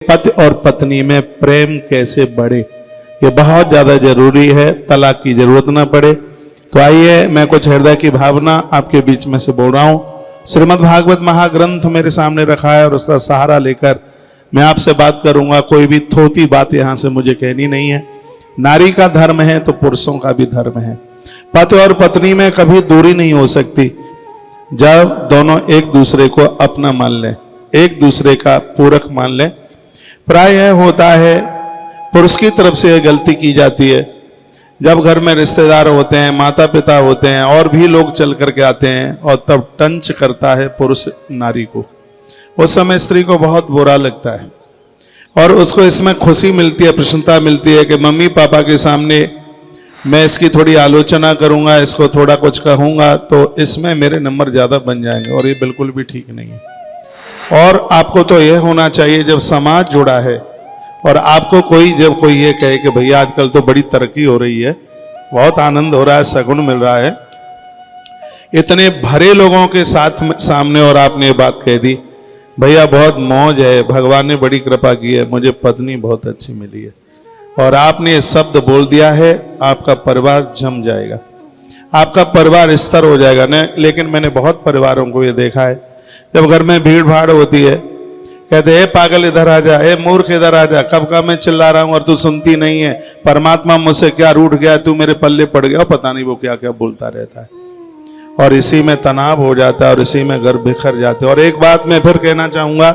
पति और पत्नी में प्रेम कैसे बढ़े, ये बहुत ज्यादा जरूरी है, तलाक की जरूरत ना पड़े। तो आइए मैं कुछ हृदय की भावना आपके बीच में से बोल रहा हूं। श्रीमद् भागवत महाग्रंथ मेरे सामने रखा है और उसका सहारा लेकर मैं आपसे बात करूंगा। कोई भी थोती बात यहां से मुझे कहनी नहीं है। नारी का धर्म है तो पुरुषों का भी धर्म है। पति और पत्नी में कभी दूरी नहीं हो सकती जब दोनों एक दूसरे को अपना मान लें, एक दूसरे का पूरक मान लें। प्राय यह होता है पुरुष की तरफ से यह गलती की जाती है, जब घर में रिश्तेदार होते हैं, माता पिता होते हैं और भी लोग चल करके आते हैं और तब टंच करता है पुरुष नारी को। उस समय स्त्री को बहुत बुरा लगता है और उसको इसमें खुशी मिलती है, प्रसन्नता मिलती है कि मम्मी पापा के सामने मैं इसकी थोड़ी आलोचना करूंगा, इसको थोड़ा कुछ कहूंगा तो इसमें मेरे नंबर ज्यादा बन जाएंगे, और ये बिल्कुल भी ठीक नहीं है। और आपको तो यह होना चाहिए, जब समाज जुड़ा है और आपको जब कोई ये कहे कि भैया आजकल तो बड़ी तरक्की हो रही है, बहुत आनंद हो रहा है, सगुन मिल रहा है, इतने भरे लोगों के सामने और आपने ये बात कह दी, भैया बहुत मौज है, भगवान ने बड़ी कृपा की है, मुझे पत्नी बहुत अच्छी मिली है, और आपने ये शब्द बोल दिया है, आपका परिवार जम जाएगा, आपका परिवार स्तर हो जाएगा न। लेकिन मैंने बहुत परिवारों को ये देखा है, जब घर में भीड़ भाड़ होती है, कहते हैं पागल इधर आ जा, ए मूर्ख इधर आ जा, कब का मैं चिल्ला रहा हूं और तू सुनती नहीं है, परमात्मा मुझसे क्या रूठ गया, तू मेरे पल्ले पड़ गया, पता नहीं वो क्या क्या बोलता रहता है, और इसी में तनाव हो जाता है और इसी में घर बिखर जाते हैं। और एक बात मैं फिर कहना चाहूंगा,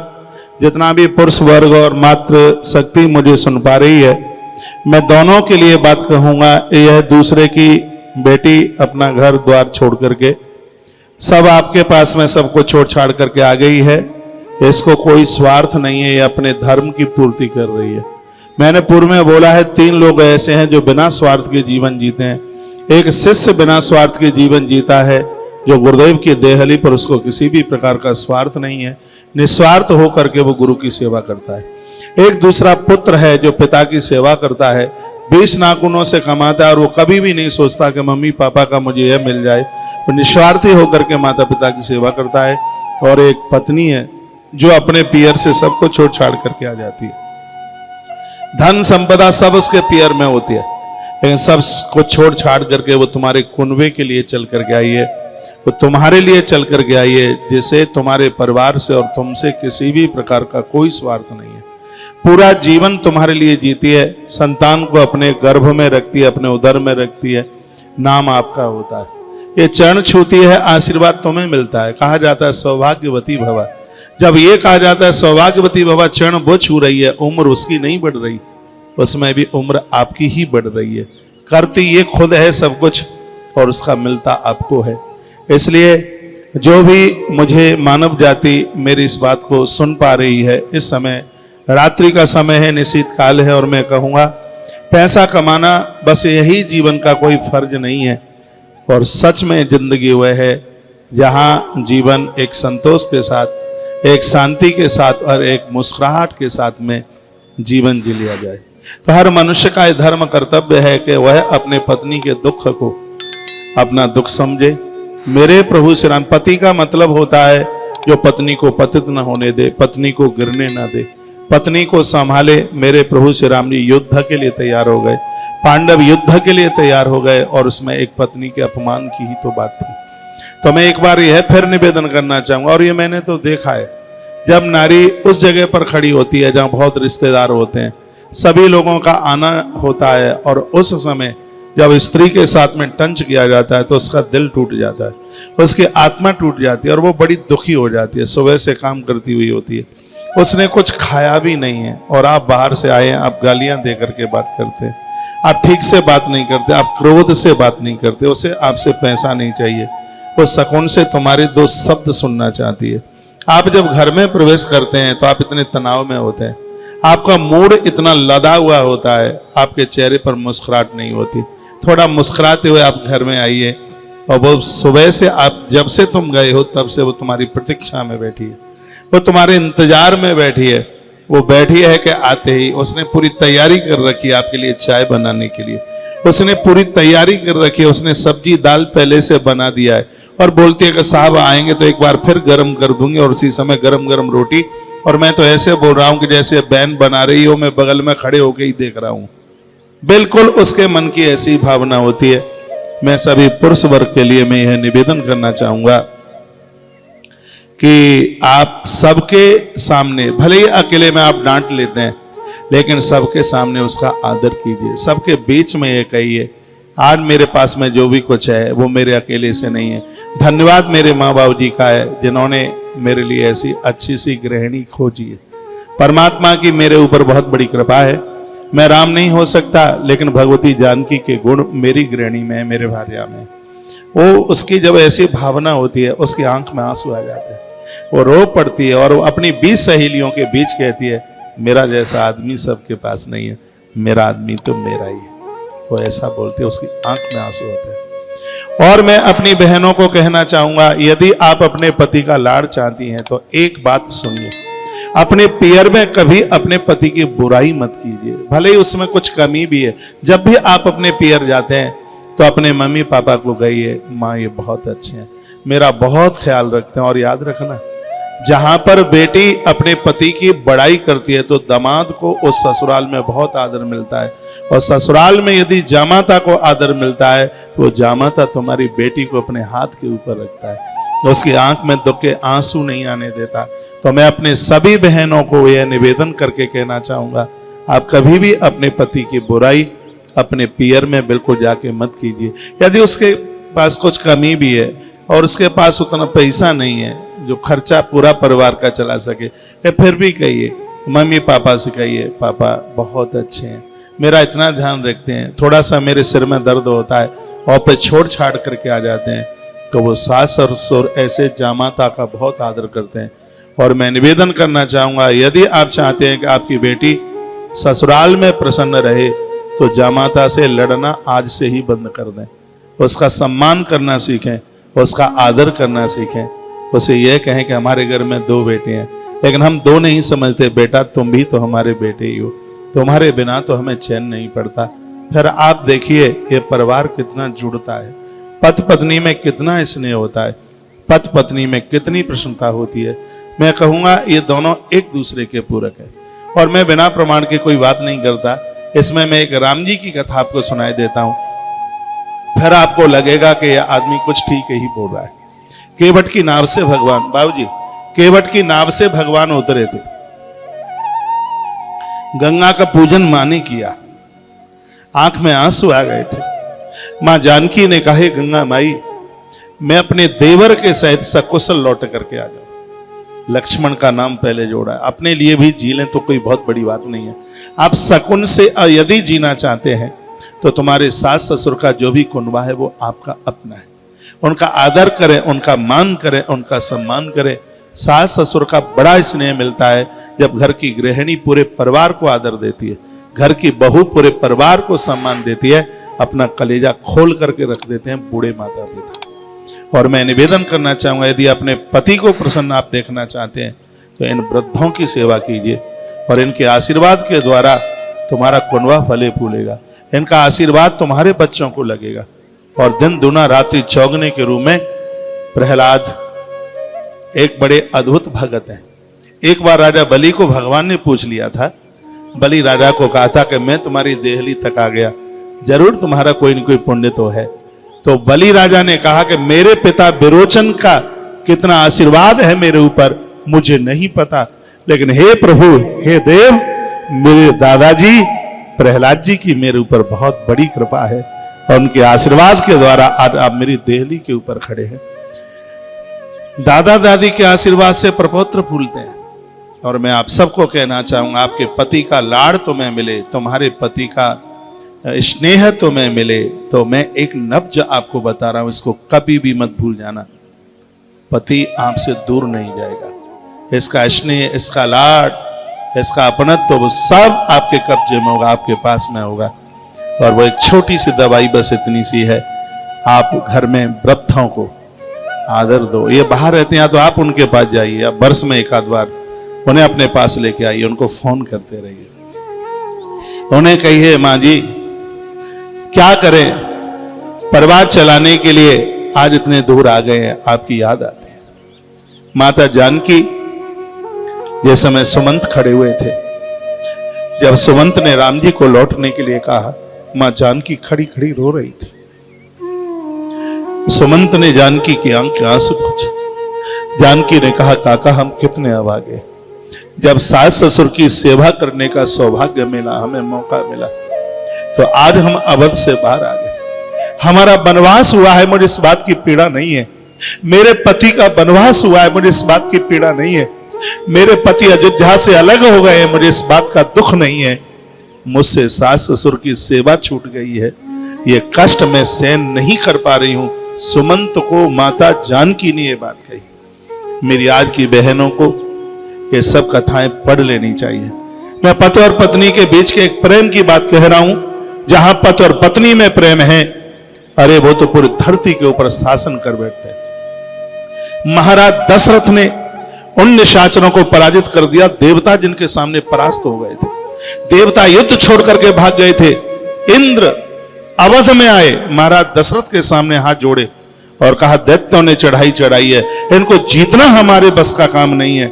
जितना भी पुरुष वर्ग और मातृ शक्ति मुझे सुन पा रही है, मैं दोनों के लिए बात कहूंगा। यह दूसरे की बेटी अपना घर द्वार छोड़ करके सब आपके पास में सबको छोड़ छाड़ करके आ गई है, इसको कोई स्वार्थ नहीं है, ये अपने धर्म की पूर्ति कर रही है। मैंने पूर्व में बोला है 3 लोग ऐसे हैं जो बिना स्वार्थ के जीवन जीते हैं। एक शिष्य बिना स्वार्थ के जीवन जीता है, जो गुरुदेव की देहली पर उसको किसी भी प्रकार का स्वार्थ नहीं है, निस्वार्थ होकर के वो गुरु की सेवा करता है। एक दूसरा पुत्र है जो पिता की सेवा करता है, 20 नाखूनों से कमाता है और वो कभी भी नहीं सोचता कि मम्मी पापा का मुझे यह मिल जाए, वो निस्वार्थी होकर के माता पिता की सेवा करता है। और एक पत्नी है जो अपने पियर से सबको छोड़ छाड़ करके आ जाती है, धन संपदा सब उसके पियर में होती है, लेकिन सब को छोड़ छाड़ करके वो तुम्हारे कुनबे के लिए चल करके आई है, वो तुम्हारे लिए चल करके आई है, जिसे तुम्हारे परिवार से और तुमसे किसी भी प्रकार का कोई स्वार्थ नहीं है। पूरा जीवन तुम्हारे लिए जीती है, संतान को अपने गर्भ में रखती है, अपने उदर में रखती है, नाम आपका होता है, ये चरण छूती है, आशीर्वाद तुम्हें मिलता है। कहा जाता है सौभाग्यवती भवा, जब ये कहा जाता है सौभाग्यवती भवा, चरण वो छू रही है, उम्र उसकी नहीं बढ़ रही, उसमें भी उम्र आपकी ही बढ़ रही है। करती ये खुद है सब कुछ और उसका मिलता आपको है। इसलिए जो भी मुझे मानव जाति मेरी इस बात को सुन पा रही है, इस समय रात्रि का समय है, निश्चित काल है, और मैं कहूँगा पैसा कमाना बस यही जीवन का कोई फर्ज नहीं है, और सच में जिंदगी वह है जहाँ जीवन एक संतोष के साथ, एक शांति के साथ और एक मुस्कुराहट के साथ में जीवन जी लिया जाए। तो हर मनुष्य का यह धर्म कर्तव्य है कि वह अपने पत्नी के दुख को अपना दुख समझे। मेरे प्रभु श्री राम, पति का मतलब होता है जो पत्नी को पतित न होने दे, पत्नी को गिरने न दे, पत्नी को संभाले। मेरे प्रभु श्री राम जी युद्ध के लिए तैयार हो गए, पांडव युद्ध के लिए तैयार हो गए, और उसमें एक पत्नी के अपमान की ही तो बात थी। तो मैं एक बार यह फिर निवेदन करना चाहूंगा, और ये मैंने तो देखा है, जब नारी उस जगह पर खड़ी होती है जहां बहुत रिश्तेदार होते हैं, सभी लोगों का आना होता है, और उस समय जब स्त्री के साथ में टंच किया जाता है तो उसका दिल टूट जाता है, उसकी आत्मा टूट जाती है और वो बड़ी दुखी हो जाती है। सुबह से काम करती हुई होती है, उसने कुछ खाया भी नहीं है, और आप बाहर से आए हैं, आप गालियां दे करके बात करते हैं, आप ठीक से बात नहीं करते, आप क्रोध से बात नहीं करते, उसे आपसे पैसा नहीं चाहिए, वो सकून से तुम्हारे 2 शब्द सुनना चाहती है। आप जब घर में प्रवेश करते हैं तो आप इतने तनाव में होते हैं, आपका मूड इतना लदा हुआ होता है, आपके चेहरे पर मुस्कुराहट नहीं होती। थोड़ा मुस्कुराते हुए आप घर में आइए, और वो सुबह से आप जब से तुम गए हो तब से वो तुम्हारी प्रतीक्षा में बैठी है, वो तुम्हारे इंतजार में बैठी है, वो बैठी है कि आते ही उसने पूरी तैयारी कर रखी है आपके लिए चाय बनाने के लिए, उसने पूरी तैयारी कर रखी है, उसने सब्जी दाल पहले से बना दिया है, और बोलती है कि साहब आएंगे तो एक बार फिर गर्म कर दूंगी, और उसी समय गरम गरम रोटी और मैं तो ऐसे बोल रहा हूं कि जैसे बैन बना रही हो, मैं बगल में खड़े होके ही देख रहा हूं। बिल्कुल उसके मन की ऐसी भावना होती है। मैं सभी पुरुष वर्ग के लिए मैं यह निवेदन करना चाहूंगा कि आप सबके सामने, भले ही अकेले में आप डांट लेते हैं, लेकिन सबके सामने उसका आदर कीजिए। सबके बीच में ये कहिए, आज मेरे पास में जो भी कुछ है वो मेरे अकेले से नहीं है। धन्यवाद मेरे माँ बाबू जी का है जिन्होंने मेरे लिए ऐसी अच्छी सी गृहिणी खोजी है। परमात्मा की मेरे ऊपर बहुत बड़ी कृपा है। मैं राम नहीं हो सकता, लेकिन भगवती जानकी के गुण मेरी गृहिणी में है, मेरे भार्या में। वो उसकी जब ऐसी भावना होती है, उसकी आंख में आंसू आ जाते हैं, वो रो पड़ती है और वो अपनी 20 सहेलियों के बीच कहती है, मेरा जैसा आदमी सबके पास नहीं है, मेरा आदमी तो मेरा ही है। वो ऐसा बोलते हैं, उसकी आंख में आंसू होते हैं। और मैं अपनी बहनों को कहना चाहूंगा, यदि आप अपने पति का लाड़ चाहती हैं तो एक बात सुनिए, अपने पियर में कभी अपने पति की बुराई मत कीजिए, भले ही उसमें कुछ कमी भी है। जब भी आप अपने पियर जाते हैं तो अपने मम्मी पापा को कहिए, माँ ये बहुत अच्छे हैं, मेरा बहुत ख्याल रखते हैं। और याद रखना, जहां पर बेटी अपने पति की बड़ाई करती है तो दामाद को उस ससुराल में बहुत आदर मिलता है, और ससुराल में यदि जामाता को आदर मिलता है तो जामाता तुम्हारी बेटी को अपने हाथ के ऊपर रखता है, तो उसकी आंख में दुख के आंसू नहीं आने देता। तो मैं अपने सभी बहनों को यह निवेदन करके कहना चाहूंगा, आप कभी भी अपने पति की बुराई अपने पियर में बिल्कुल जाके मत कीजिए। यदि उसके पास कुछ कमी भी है और उसके पास उतना पैसा नहीं है जो खर्चा पूरा परिवार का चला सके, फिर भी कहिए, मम्मी पापा से कहिए, पापा बहुत अच्छे हैं, मेरा इतना ध्यान रखते हैं, थोड़ा सा मेरे सिर में दर्द होता है और पे छोड़ छाड़ करके आ जाते हैं, तो वो सास और ससुर ऐसे जामाता का बहुत आदर करते हैं। और मैं निवेदन करना चाहूंगा, यदि आप चाहते हैं कि आपकी बेटी ससुराल में प्रसन्न रहे तो जामाता से लड़ना आज से ही बंद कर दें, उसका सम्मान करना सीखें, उसका आदर करना सीखें। उसे यह कहें कि हमारे घर में 2 बेटे हैं, लेकिन हम 2 नहीं समझते, बेटा तुम भी तो हमारे बेटे ही हो, तुम्हारे बिना तो हमें चैन नहीं पड़ता। फिर आप देखिए ये परिवार कितना जुड़ता है, पति पत्नी में कितना स्नेह होता है, पति पत्नी में कितनी प्रसन्नता होती है। मैं कहूंगा ये दोनों एक दूसरे के पूरक है। और मैं बिना प्रमाण के कोई बात नहीं करता, इसमें मैं एक राम जी की कथा आपको सुनाई देता हूं, फिर आपको लगेगा कि यह आदमी कुछ ठीक ही बोल रहा है। केवट की नाव से भगवान, बाबूजी केवट की नाव से भगवान उतरे थे, गंगा का पूजन मां ने किया, आंख में आंसू आ गए थे। मां जानकी ने कहा, गंगा माई मैं अपने देवर के सहित सकुशल लौट करके आ जाऊं। लक्ष्मण का नाम पहले जोड़ा, अपने लिए भी जी लें तो कोई बहुत बड़ी बात नहीं है। आप शकुन से यदि जीना चाहते हैं तो तुम्हारे सास ससुर का जो भी कुनबा है वो आपका अपना है, उनका आदर करें, उनका मान करें, उनका सम्मान करें। सास ससुर का बड़ा स्नेह मिलता है जब घर की गृहिणी पूरे परिवार को आदर देती है, घर की बहू पूरे परिवार को सम्मान देती है, अपना कलेजा खोल करके रख देते हैं बूढ़े माता पिता। और मैं निवेदन करना चाहूंगा, यदि अपने पति को प्रसन्न आप देखना चाहते हैं तो इन वृद्धों की सेवा कीजिए, और इनके आशीर्वाद के द्वारा तुम्हारा कुनबा फले फूलेगा, इनका आशीर्वाद तुम्हारे बच्चों को लगेगा। और दिन दुना रात्रि चौगने के रूप में प्रहलाद एक बड़े अद्भुत भगत हैं। एक बार राजा बलि को भगवान ने पूछ लिया था, बलि राजा को कहा था कि मैं तुम्हारी देहली तक आ गया, जरूर तुम्हारा कोई न कोई पुण्य तो है। तो बलि राजा ने कहा कि मेरे पिता विरोचन का कितना आशीर्वाद है मेरे ऊपर मुझे नहीं पता, लेकिन हे प्रभु, हे देव, मेरे दादाजी प्रहलाद जी की मेरे ऊपर बहुत बड़ी कृपा है, और उनके आशीर्वाद के द्वारा आज आप मेरी देहली के ऊपर खड़े हैं। दादा दादी के आशीर्वाद से प्रपौत्र फूलते हैं। और मैं आप सबको कहना चाहूंगा, आपके पति का लाड़ तुम्हें मिले, तुम्हारे पति का स्नेह तुम्हें मिले, तो मैं एक नब्ज आपको बता रहा हूं, इसको कभी भी मत भूल जाना, पति आपसे दूर नहीं जाएगा। इसका स्नेह, इसका लाड़, इसका अपनत्व तो वो सब आपके कब्जे में होगा, आपके पास में होगा। और वो एक छोटी सी दवाई बस इतनी सी है, आप घर में वृद्धों को आदर दो। ये बाहर रहते हैं तो आप उनके पास जाइए, आप वर्ष में एक आध बार उन्हें अपने पास लेके आइए, उनको फोन करते रहिए, उन्हें कहिए माँ जी क्या करें, परिवार चलाने के लिए आज इतने दूर आ गए हैं, आपकी याद आती है। माता जानकी जिस समय सुमंत खड़े हुए थे, जब सुमंत ने राम जी को लौटने के लिए कहा, मां जानकी खड़ी खड़ी रो रही थी। सुमंत ने जानकी की आंख के आंसू पोंछे। जानकी ने कहा, काका हम कितने अभागे, जब सास ससुर की सेवा करने का सौभाग्य मिला, हमें मौका मिला, तो आज हम अवध से बाहर आ गए। हमारा वनवास हुआ है, मुझे इस बात की पीड़ा नहीं है। मेरे पति का वनवास हुआ है, मुझे इस बात की पीड़ा नहीं है। मेरे पति अयोध्या से अलग हो गए, मुझे इस बात का दुख नहीं है। मुझसे सास ससुर की सेवा छूट गई है, ये कष्ट मैं सहन नहीं कर पा रही हूं। सुमंत को माता जानकी ने ये बात कही। मेरी आज की बहनों को ये सब कथाएं पढ़ लेनी चाहिए। मैं पति और पत्नी के बीच के एक प्रेम की बात कह रहा हूं। जहां पति और पत्नी में प्रेम है, अरे वो तो पूरी धरती के ऊपर शासन कर बैठते हैं। महाराज दशरथ ने उन निशाचरों को पराजित कर दिया, देवता जिनके सामने परास्त हो गए थे। देवता युद्ध छोड़ करके भाग गए थे। इंद्र अवध में आए, महाराज दशरथ के सामने हाथ जोड़े और कहा, दैत्यों ने चढ़ाई चढ़ाई है, इनको जीतना हमारे बस का काम नहीं है।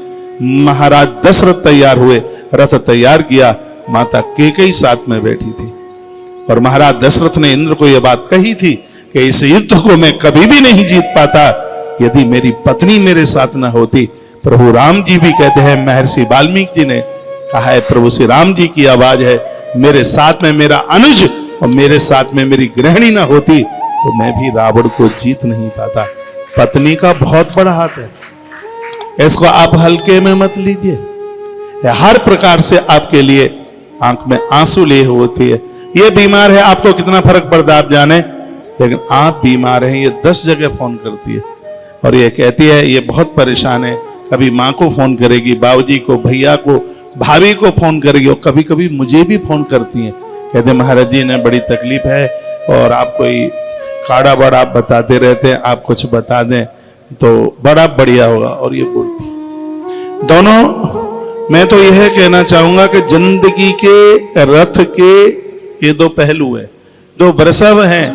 महाराज दशरथ तैयार हुए, रथ तैयार किया, माता कैकेयी साथ में बैठी थी। और महाराज दशरथ ने इंद्र को यह बात कही थी कि इस युद्ध को मैं कभी भी नहीं जीत पाता यदि मेरी पत्नी मेरे साथ न होती। प्रभु राम जी भी कहते हैं, महर्षि वाल्मीकि जी ने कहा है, प्रभु श्री राम जी की आवाज है, मेरे साथ में मेरा अनुज और मेरे साथ में मेरी गृहिणी ना होती तो मैं भी रावण को जीत नहीं पाता। पत्नी का बहुत बड़ा हाथ है, इसको आप हल्के में मत लीजिए। हर प्रकार से आपके लिए आंख में आंसू लिए होती है। ये बीमार है, आपको कितना फर्क पड़ता है आप जाने, लेकिन आप बीमार हैं, ये 10 जगह फोन करती है और ये कहती है ये बहुत परेशान है। कभी माँ को फोन करेगी, बाबूजी को, भैया को, भाभी को फोन करेगी और कभी कभी मुझे भी फोन करती हैं। कहते महाराज जी ने बड़ी तकलीफ है और आप कोई काढ़ा बड़ा आप बताते रहते हैं, आप कुछ बता दें तो बड़ा बढ़िया होगा। और ये बोलती दोनों, मैं तो यह कहना चाहूंगा कि जिंदगी के रथ के ये दो पहलू है, दो बरसव हैं।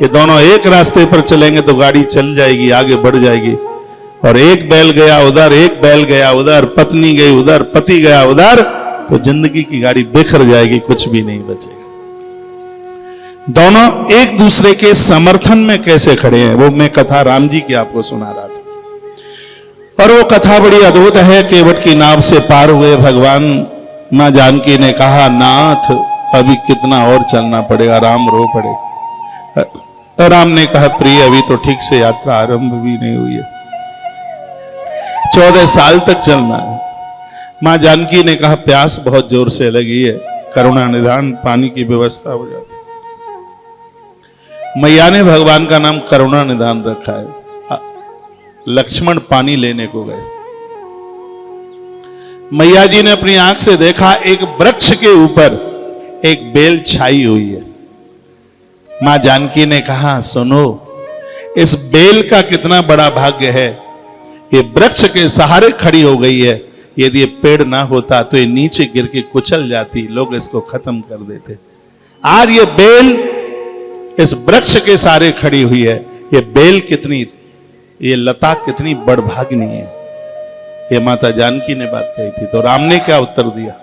ये दोनों एक रास्ते पर चलेंगे तो गाड़ी चल जाएगी, आगे बढ़ जाएगी। और एक बैल गया उधर, एक बैल गया उधर, पत्नी गई उधर, पति गया उधर, तो जिंदगी की गाड़ी बिखर जाएगी, कुछ भी नहीं बचेगा। दोनों एक दूसरे के समर्थन में कैसे खड़े हैं, वो मैं कथा राम जी की आपको सुना रहा था। और वो कथा बड़ी अद्भुत है। केवट की नाव से पार हुए भगवान, मां जानकी ने कहा, नाथ अभी कितना और चलना पड़ेगा, राम रो पड़े। राम ने कहा, प्रिय अभी तो ठीक से यात्रा आरंभ भी नहीं हुई है, 14 साल तक चलना है। मां जानकी ने कहा, प्यास बहुत जोर से लगी है, करुणा निधान पानी की व्यवस्था हो जाती। मैया ने भगवान का नाम करुणा निधान रखा है। लक्ष्मण पानी लेने को गए, मैया जी ने अपनी आंख से देखा एक वृक्ष के ऊपर एक बेल छाई हुई है। मां जानकी ने कहा, सुनो, इस बेल का कितना बड़ा भाग्य है, ये वृक्ष के सहारे खड़ी हो गई है। यदि ये पेड़ ना होता तो ये नीचे गिर के कुचल जाती, लोग इसको खत्म कर देते। आज ये बेल इस वृक्ष के सहारे खड़ी हुई है। ये बेल कितनी, ये लता कितनी बड़भागिनी है। ये माता जानकी ने बात कही थी। तो राम ने क्या उत्तर दिया?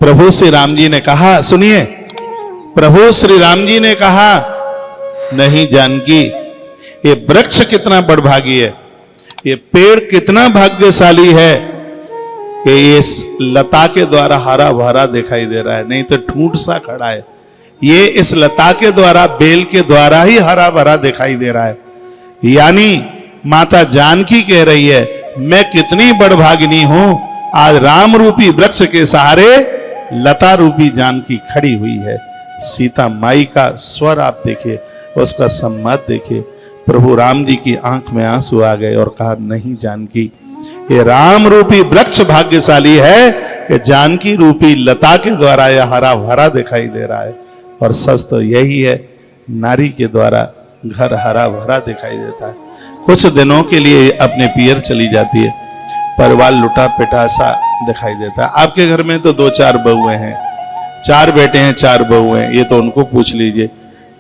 प्रभु श्री राम जी ने कहा, सुनिए, प्रभु श्री राम जी ने कहा, नहीं जानकी, ये वृक्ष कितना बड़भागी है, ये पेड़ कितना भाग्यशाली है कि ये लता के द्वारा हरा भरा दिखाई दे रहा है, नहीं तो ठूंठ सा खड़ा है। ये इस लता के द्वारा, बेल के द्वारा ही हरा भरा दिखाई दे रहा है। यानी माता जानकी कह रही है, मैं कितनी बड़भागिनी हूं, आज राम रूपी वृक्ष के सहारे लता रूपी जानकी खड़ी हुई है। सीता माई का स्वर आप देखिए, उसका सम्मान देखिए। प्रभु राम जी की आंख में आंसू आ गए और कहा, नहीं जानकी, ये राम रूपी वृक्ष भाग्यशाली है कि जानकी रूपी लता के द्वारा यह हरा भरा दिखाई दे रहा है। और सच तो यही है, नारी के द्वारा घर हरा भरा दिखाई देता है। कुछ दिनों के लिए अपने पियर चली जाती है, परिवार लुटा पिटा सा दिखाई देता है। आपके घर में तो 2-4 बहुएं हैं, 4 बेटे हैं, 4 बहुएं, ये तो उनको पूछ लीजिए।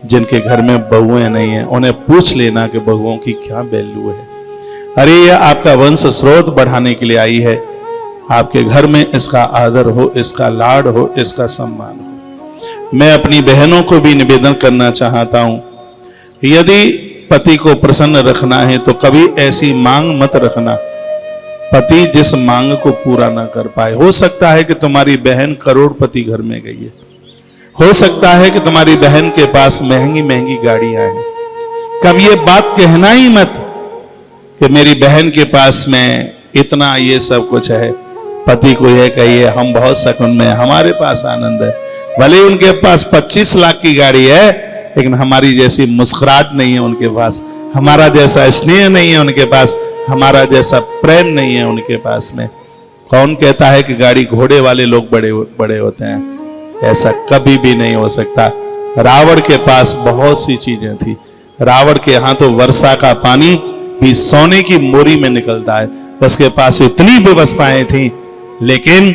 जिनके घर में बहुएं नहीं है, उन्हें पूछ लेना कि बहुओं की क्या वैल्यू है। अरे ये आपका वंश स्रोत बढ़ाने के लिए आई है, आपके घर में इसका आदर हो, इसका लाड हो, इसका सम्मान हो। मैं अपनी बहनों को भी निवेदन करना चाहता हूं, यदि पति को प्रसन्न रखना है तो कभी ऐसी मांग मत रखना पति जिस मांग को पूरा ना कर पाए। हो सकता है कि तुम्हारी बहन करोड़पति घर में गई है, हो सकता है कि तुम्हारी बहन के पास महंगी महंगी गाड़ियां हैं। कब ये बात कहना ही मत कि मेरी बहन के पास में इतना ये सब कुछ है। पति को यह कहिए हम बहुत शकुन में, हमारे पास आनंद है। भले उनके पास 25 लाख की गाड़ी है, लेकिन हमारी जैसी मुस्कुराहट नहीं है उनके पास, हमारा जैसा स्नेह नहीं है उनके पास, हमारा जैसा प्रेम नहीं है उनके पास में। कौन कहता है कि गाड़ी घोड़े वाले लोग बड़े बड़े होते हैं? ऐसा कभी भी नहीं हो सकता। रावण के पास बहुत सी चीजें थी। रावण के यहाँ तो वर्षा का पानी भी सोने की मोरी में निकलता है, उसके पास इतनी व्यवस्थाएं थी, लेकिन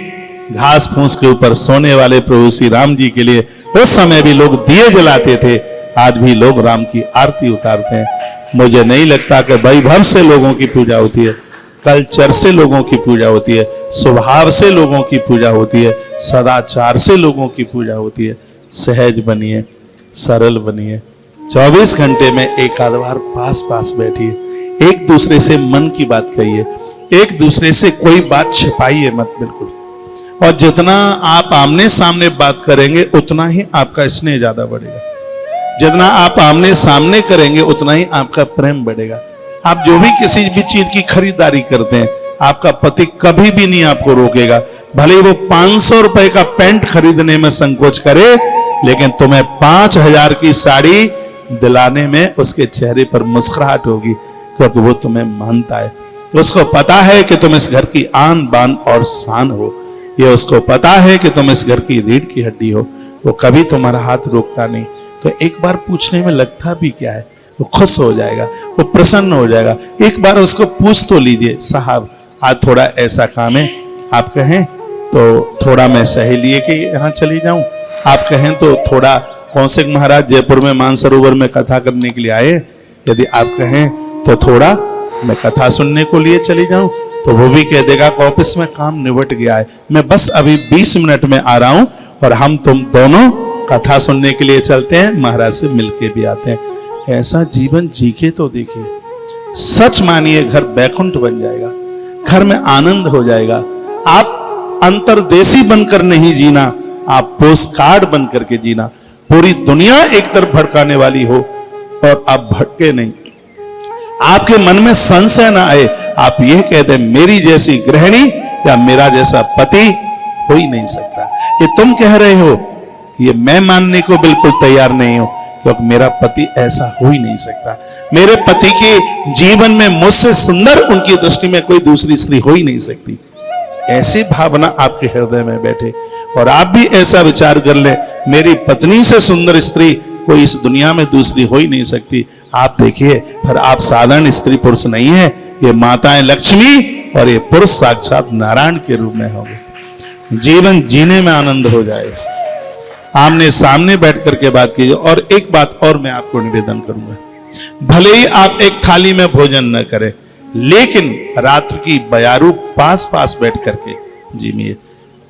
घास फूस के ऊपर सोने वाले प्रभु श्री राम जी के लिए उस समय भी लोग दिए जलाते थे। आज भी लोग राम की आरती उतारते हैं। मुझे नहीं लगता कि वैभव से लोगों की पूजा होती है, कल्चर से लोगों की पूजा होती है, स्वभाव से लोगों की पूजा होती है, सदाचार से लोगों की पूजा होती है। सहज बनिए, सरल बनिए, 24 घंटे में एक आध बार पास पास बैठिए, एक दूसरे से मन की बात कहिए, एक दूसरे से कोई बात छिपाइए मत बिल्कुल। और जितना आप आमने सामने बात करेंगे उतना ही आपका स्नेह ज्यादा बढ़ेगा, जितना आप आमने सामने करेंगे उतना ही आपका प्रेम बढ़ेगा। आप जो भी किसी भी चीज की खरीदारी करते हैं, आपका पति कभी भी नहीं आपको रोकेगा। भले वो 500 रुपए का पैंट खरीदने में संकोच करे, लेकिन तुम्हें 5000 की साड़ी दिलाने में उसके चेहरे पर मुस्कुराहट होगी, क्योंकि वो तुम्हें मानता है। उसको पता है कि तुम इस घर की आन बान और शान हो, ये उसको पता है कि तुम इस घर की रीढ़ की हड्डी हो। वो कभी तुम्हारा हाथ रोकता नहीं। तो एक बार पूछने में लगता भी क्या है, वो खुश हो जाएगा, वो प्रसन्न हो जाएगा। एक बार उसको पूछ तो लीजिए, साहब आज थोड़ा ऐसा काम है, आप कहें तो थोड़ा मैं सहेलिए के यहाँ चली जाऊं, आप कहें तो थोड़ा कौशिक महाराज जयपुर में मानसरोवर में कथा करने के लिए आए, यदि आप कहें तो थोड़ा मैं कथा सुनने को लिए चली जाऊं, तो वो भी कह देगा कि ऑफिस में काम निबट गया है, मैं बस अभी 20 मिनट में आ रहा हूं और हम तुम दोनों कथा सुनने के लिए चलते हैं, महाराज से मिलके भी आते हैं। ऐसा जीवन जीके तो देखिए, सच मानिए घर बैकुंठ बन जाएगा, घर में आनंद हो जाएगा। आप अंतरदेशी बनकर नहीं जीना, आप पोस्ट कार्ड बन करके जीना। पूरी दुनिया एक तरफ भड़काने वाली हो और आप भटके नहीं, आपके मन में संशय ना आए, आप यह कह दे मेरी जैसी गृहिणी या मेरा जैसा पति हो ही नहीं सकता। ये तुम कह रहे हो, ये मैं मानने को बिल्कुल तैयार नहीं हूं, क्योंकि मेरा पति ऐसा हो ही नहीं सकता। मेरे पति के जीवन में मुझसे सुंदर उनकी दृष्टि में कोई दूसरी स्त्री हो ही नहीं सकती। ऐसी भावना आपके हृदय में बैठे और आप भी ऐसा विचार कर ले, मेरी पत्नी से सुंदर स्त्री कोई इस दुनिया में दूसरी हो ही नहीं सकती। आप देखिए, पर आप साधारण स्त्री पुरुष नहीं है, ये माताएं लक्ष्मी और ये पुरुष साक्षात नारायण के रूप में होंगे। जीवन जीने में आनंद हो जाएगा। आमने सामने बैठ करके बात कीजिए। और एक बात और मैं आपको निवेदन करूंगा, भले ही आप एक थाली में भोजन न करें, लेकिन रात्र की बयारू पास पास बैठ करके जीमिए।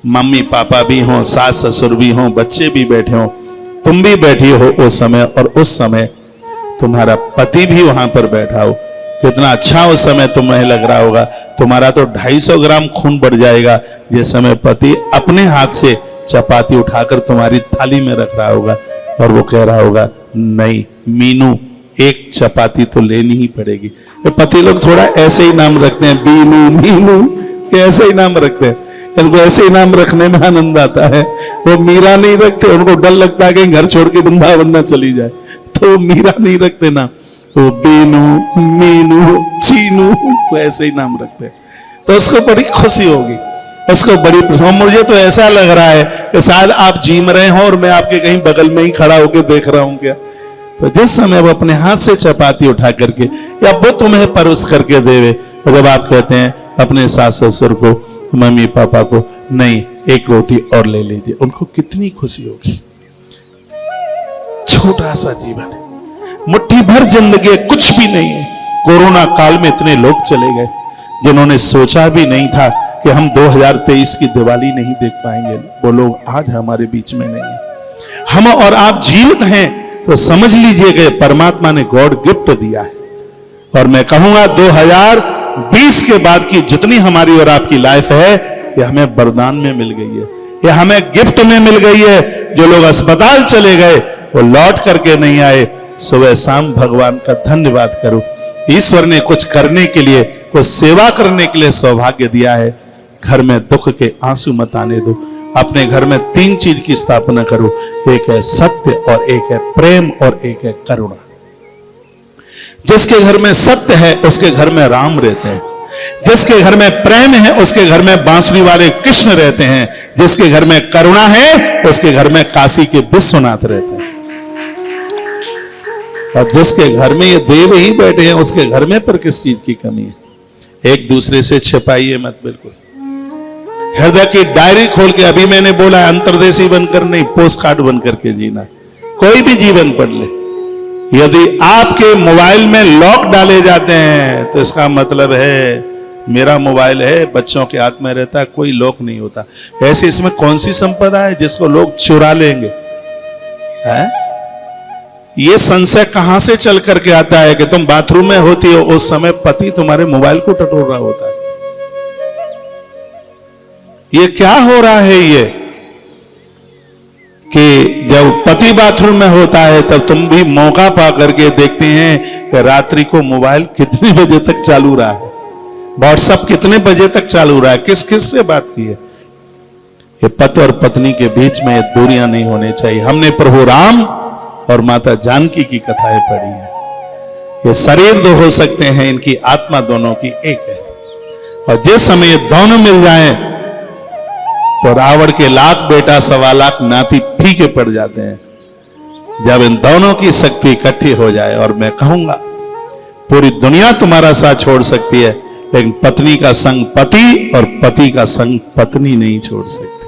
मम्मी पापा भी हों, सास ससुर भी हों, बच्चे भी बैठे हों, तुम भी बैठी हो उस समय, और उस समय तुम्हारा पति भी वहां पर बैठा हो, कितना अच्छा उस समय तुम्हें लग रहा होगा। तुम्हारा तो 250 ग्राम खून बढ़ जाएगा जिस समय पति अपने हाथ से चपाती उठाकर तुम्हारी थाली में रख रहा होगा और वो कह रहा होगा नहीं मीनू, एक चपाती तो लेनी ही पड़ेगी। ये पति लोग थोड़ा ऐसे ही नाम रखते हैं, बीनू मीनू, ऐसे ही नाम रखते हैं। इनको ऐसे ही नाम रखने में आनंद आता है। वो मीरा नहीं रखते, उनको डर लगता है कि घर छोड़ के वृंदावन न चली जाए, तो वो मीरा नहीं रखते ना, वो बीनू मीनू चीनू, वो ऐसे ही नाम रखते हैं। तो उसको बड़ी खुशी होगी, उसको बड़ी प्रसन्न। मुझे तो ऐसा लग रहा है कि शायद आप जीम रहे हो और मैं आपके कहीं बगल में ही खड़ा होकर देख रहा हूं क्या। तो जिस समय वो अपने हाथ से चपाती उठा करके या वो तुम्हें परोस करके देवे, तो जब आप कहते हैं अपने सास ससुर को, मम्मी पापा को, नहीं एक रोटी और ले लीजिए, उनको कितनी खुशी होगी। छोटा सा जीवन है, मुट्ठी भर जिंदगी, कुछ भी नहीं है। कोरोना काल में इतने लोग चले गए जिन्होंने सोचा भी नहीं था कि हम 2023 की दिवाली नहीं देख पाएंगे, वो लोग आज हमारे बीच में नहीं है। हम और आप जीवित हैं तो समझ लीजिए कि परमात्मा ने गॉड गिफ्ट दिया है। और मैं कहूंगा 2020 के बाद की जितनी हमारी और आपकी लाइफ है, ये हमें वरदान में मिल गई है, ये हमें गिफ्ट में मिल गई है। जो लोग अस्पताल चले गए वो लौट करके नहीं आए, सुबह शाम भगवान का धन्यवाद करो। ईश्वर ने कुछ करने के लिए, कुछ सेवा करने के लिए सौभाग्य दिया है। घर में दुख के आंसू मत आने दो। अपने घर में 3 चीज की स्थापना करो, एक है सत्य और एक है प्रेम और एक है करुणा। जिसके घर में सत्य है उसके घर में राम रहते हैं, जिसके घर में प्रेम है उसके घर में बांसुरी वाले कृष्ण रहते हैं, जिसके घर में करुणा है उसके घर में काशी के विश्वनाथ रहते हैं। और जिसके घर में ये देव ही बैठे हैं उसके घर में पर किस चीज की कमी है? एक दूसरे से छिपाइए मत, बिल्कुल हृदय की डायरी खोल के, अभी मैंने बोला अंतर्देशी बनकर नहीं, पोस्ट कार्ड बनकर के जीना। कोई भी जीवन पढ़ ले। यदि आपके मोबाइल में लॉक डाले जाते हैं तो इसका मतलब है मेरा मोबाइल है, बच्चों के हाथ में रहता है, कोई लॉक नहीं होता। ऐसे इसमें कौन सी संपदा है जिसको लोग चुरा लेंगे? है? ये संशय कहां से चल करके आता है कि तुम बाथरूम में होती हो, उस समय पति तुम्हारे मोबाइल को टटोल रहा होता है। ये क्या हो रहा है ये कि जब पति बाथरूम में होता है तब तुम भी मौका पा करके देखते हैं कि रात्रि को मोबाइल कितने बजे तक चालू रहा है, व्हाट्सएप कितने बजे तक चालू रहा है, किस किस से बात की है। ये पति और पत्नी के बीच में दूरियां नहीं होनी चाहिए। हमने प्रभु राम और माता जानकी की कथाएं पढ़ी है। ये शरीर 2 हो सकते हैं, इनकी आत्मा दोनों की एक है। और जिस समय ये दोनों मिल जाएं तो रावण के लाख बेटा 1.25 लाख नाती फीके पड़ जाते हैं। जब इन दोनों की शक्ति इकट्ठी हो जाए, और मैं कहूंगा पूरी दुनिया तुम्हारा साथ छोड़ सकती है, लेकिन पत्नी का संग पति और पति का संग पत्नी नहीं छोड़ सकती।